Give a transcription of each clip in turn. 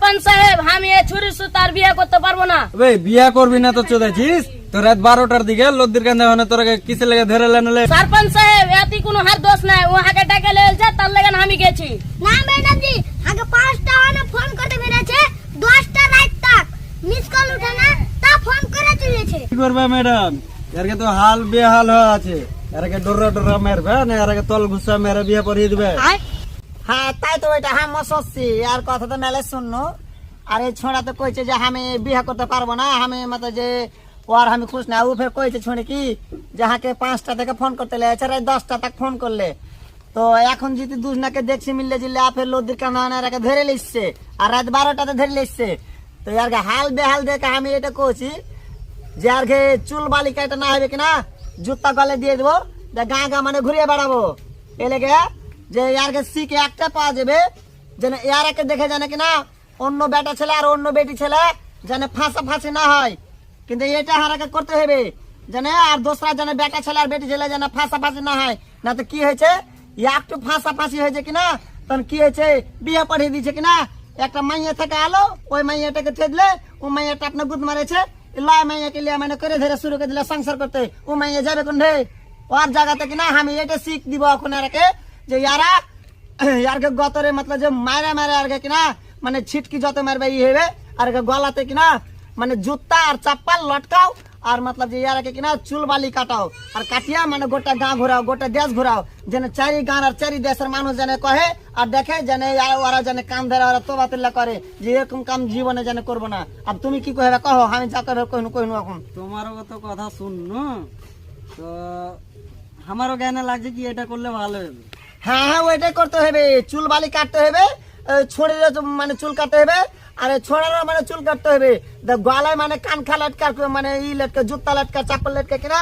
सरपंच साहेब আমি এই ছুরি সুতার বিয়ে করতে পারবো না। বে বিয়ে করবি না তো চোদাছিস তো রাত 12টার দিকে লদ্দির কান্দে হনে তোরাকে কিসে লেগে ধরে লেনলে। सरपंच साहेब এতি কোনো হার দোষ নাই, ও হাকে টাকা লেলছে তার লাগেন আমি গেছি। না ম্যাডাম জি, আগে 5টা হনে ফোন করতে বেরেছে, 10টা রাত তক মিস কল উঠে না, তা ফোন করে চলেছে। কি করবে ম্যাডাম, এরকে তো হাল বেহাল হয়ে আছে, এরকে ডোরা ডোরা মারবে না, এরকে তল ঘুষা মেরে বিয়ে পড়িয়ে দিবে। হ্যাঁ তাই তো এটা হ্যাঁ মসছি আর কথা তো মেলে শুননো। আর এই ছোড়া তো কইছে যে আমি বিয়ে করতে পারবো না, আমি মতো যে ওর আমি খুশ না। ও ফের কইছে ছোড়ে কি যে হাকে 5টা থেকে ফোন করতে লেগেছে, রাত 10টা তক ফোন করলে। তো এখন যদি দুজনাকে দেখছি মিললে জিল্লে ফের লদ্দির কানাকে ধরে লিখছে আর রাত 12টাতে ধরে লিখছে। তো আর হাল বেহাল দেখে আমি এটা কইছি যে আর চুল বালিকা এটা না হবে কিনা জুতা গলে দিয়ে দেবো, গা গা মানে ঘুরিয়ে বেড়াবো। এ লেগে যে ইয়ারকে শিখে একটা পাওয়া যাবে যেন ইয়ারকে দেখে জানে কিনা অন্য বেটা ছেলে আর অন্য বেটি ছেলে যেন ফাঁসি না হয়। কিন্তু এটা হারাকে করতে হবে যেন আর দোসরা যেন বেটা ছেলে আর বেটি ছেলে যেন ফাঁসি না হয়। না তো কি হয়েছে একটু ফাঁসি হয়েছে কিনা তখন কি হয়েছে বিয়ে পড়িয়ে দিয়েছে কিনা একটা মাইয়া থেকে আলো, ওই মাইয়াটাকে থেদলে ও মাইয়াটা আপনার গুদ মারেছে, লয় মাইয়াকে লিয়ে মানে করে ধরে শুরু করে দিলে সংসার করতে। ও মাইয়া যাবে কোন রে ওর জায়গাতে কিনা আমি এটা শিখ দিব এখন এরাকে যে ইয়ারকে গতরে মতলব যে মারে মারে আর কিনা মানে ছিটকি যত মারবে ই হবে আর গলাতে কিনা মানে জুতা আর চাপ্পাল লটকাও আর মতলব যে ইয়ারকে কিনা চুল বালি কাটাও আর কাটিয়া মানে গোটা গাঁ ঘুরাও, গোটা দেশ ঘুরাও, যেন চারি গাঁ আর চারি দেশের মানুষ যেন কহে আর দেখে যেন ওরা যেন কাম ধরে ওরা তোবা তুল্লা করে যে এরকম কাম জীবনে যেন করবো না। আর তুমি কি কহে কহ, আমি যা কহে কহিনু এখন তোমারও তো কথা শুননো তো আমারও জ্ঞানে লাগছে কি এটা করলে ভালো হবে। হ্যাঁ হ্যাঁ ওইটাই করতে হবে, চুল বালি কাটতে হবে, ছোড়ের মানে চুল কাটতে হবে আর ছোড়ারও মানে চুল কাটতে হবে, গলায় মানে কানখা লটকা মানে ই লটকা জুতা লটকা চাপল লটকা কিনা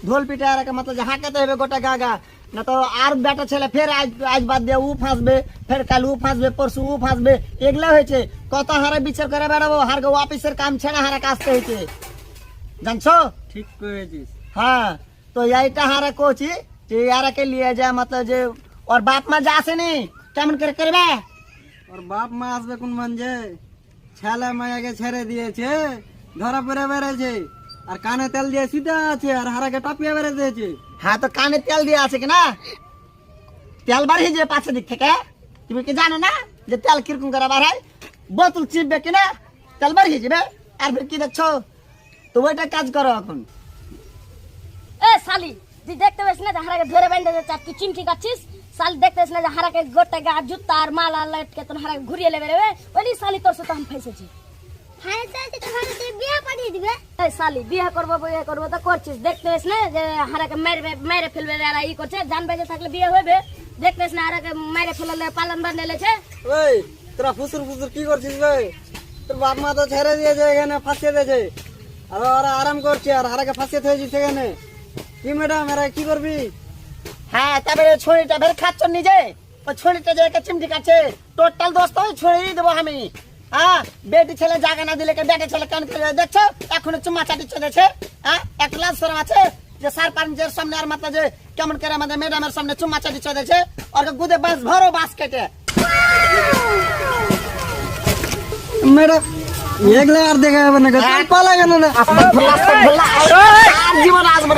ঢোল পিঠা আর মতলব হাঁকাতে হবে গোটা গা গা। না তো আর বেটা ছেলে ফের আজ বাদ দিয়ে ও ফাঁসবে, ফের কাল ও ফাঁসবে, পরশু ও ফাঁসবে, এগুলা হয়েছে কত হারে বিচার করে বেড়াবো। হার অফিসের কাম ছেড়ে হারে কাজতে হয়েছে জানছো। ঠিক করেছিস। হ্যাঁ তো এইটা হারে কোচি যে ইয়ারাকে লিয়ে যায় মতলব যে ওর বাপ মা যা আসেনি কেমন করে করবে। ওর বাপ মা আসবে কোন মানছে, ছেলে মায়াকে ছেড়ে দিয়েছে, ধরা পড়ে বেড়েছে আর কানে তেল দিয়ে সিধা আছে আর হারাকে টাপিয়ে বেড়ে দিয়েছে। হ্যাঁ তো কানে তেল দিয়ে আছে কিনা, তেল বাড়িয়ে যে পাশে দিক থেকে তুমি কি জানো না যে তেল কিরকম করে বাড়ায়, বোতল চিপবে কিনা তেল বাড়িয়ে যাবে। আর ফির কি দেখছো তো ওইটা কাজ করো এখন। এ শালি তুই দেখতে পাস না যে হারাকে ধরে বেঁধে যাচ্ছে, তুই চিমটি কাটছিস। শালি দেখতে পাস না যে হারাকে গোটা গা জুতা আর মালা লটকে তোর হারাকে ঘুরিয়ে লেবে রে, ওই শালি তোর সাথে আমি ফেসেছি। হ্যাঁ চাইছি তো ভালো তুই বিয়ে পাঠিয়ে দিবে। এই শালি বিয়ে করবো তো করছিস, দেখতে পাস না যে হারাকে মেরে ফেলবে আর ই করছে, জান বেঁচে থাকলে বিয়ে হবে। দেখতে পাস না হারাকে মেরে ফেললে পালন বান্ধে লেছে। ওই তোরা ফুসুর ফুসুর কি করছিস ভাই, তোর বাপ মা তো ছেড়ে দিয়েছে এখানে ফাঁসিয়ে দিয়েছে আর ওরা আরাম করছে আর হারাকে ফাঁসিয়ে থয়েছিস সেখানে। কি ম্যাডাম এরা কি করবি। হ্যাঁ তারপরে ছড়িটা ফের খাচ্ছ নিজে, ওই ছড়িটা যে একটা চিমটি কাটছে টোটাল দোস্ত ওই ছড়িয়ে দেবো আমি। হ্যাঁ বেটি ছেলে জায়গা না দিলে বেটা ছেলে কেন দেখছো এখনো চুমা চাটি চলেছে। হ্যাঁ একটা লাজ শরম আছে যে সারপাঞ্চের সামনে আর মাত্র যে কেমন করে আমাদের ম্যাডামের সামনে চুমা চাটি চলেছে, ওর গুদে বাস ভরো বাস কেটে। ম্যাডাম এগুলো আর দেখা যাবে না, পালা গেল না জীবন আসবে